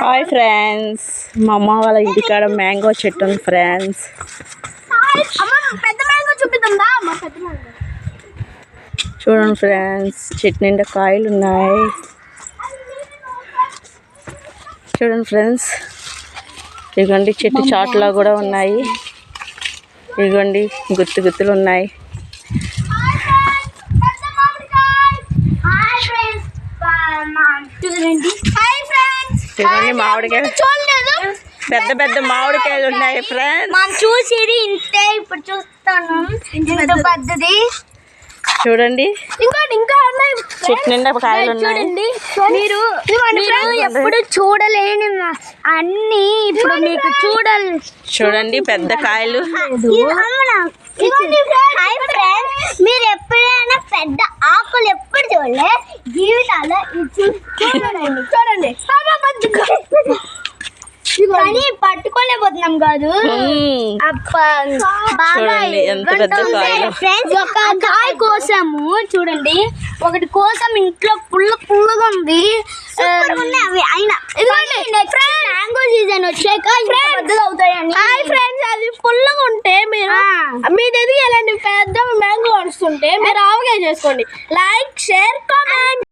Hi friends, మా అమ్మ వాళ్ళ ఇంటికాడ మ్యాంగో చెట్టు ఉంది ఫ్రెండ్స్. చూడండి ఫ్రెండ్స్, చెట్టు నిండా కాయలు ఉన్నాయి. చూడండి ఫ్రెండ్స్, ఇదిగోండి చెట్టు చాటులా కూడా ఉన్నాయి. ఇదిగోండి గుత్తు గుత్తులు ఉన్నాయి. చూడండి మామిడికాయలు, పెద్ద పెద్ద మామిడికాయలు ఉన్నాయి ఫ్రెండ్స్. చూసేది ఇంతే, ఇప్పుడు చూస్తాను పెద్దది. చూడండి ఇంకా చెట్టు నిండా కాయలు ఉన్నాయి. మీరు ఎప్పుడు చూడలేని అన్ని ఇప్పుడు మీకు చూడాలి. చూడండి పెద్ద కాయలు. మీరు ఎప్పుడైనా పెద్ద ఆకులు ఎప్పుడు చూడలే జీవితాల్లో చూడండి. కానీ పట్టుకోలేకపోతున్నాం కాదు. చూడండి ఎంత పెద్ద కాయలు. ఒక కాయ కోసము చూడండి, ఒకటి కోసం ఇంట్లో పుల్లగా ఉంది. అవి అయినా మ్యాంగో సీజన్ వచ్చాక అవుతాయండి. ఫ్రెండ్స్, అది పుల్లగా ఉంటే మీరు మీ దగ్గర ఎలాంటి పెద్ద మ్యాంగో వస్తుంటే మీరు ఆవకాయ చేసుకోండి. Like, share, comment.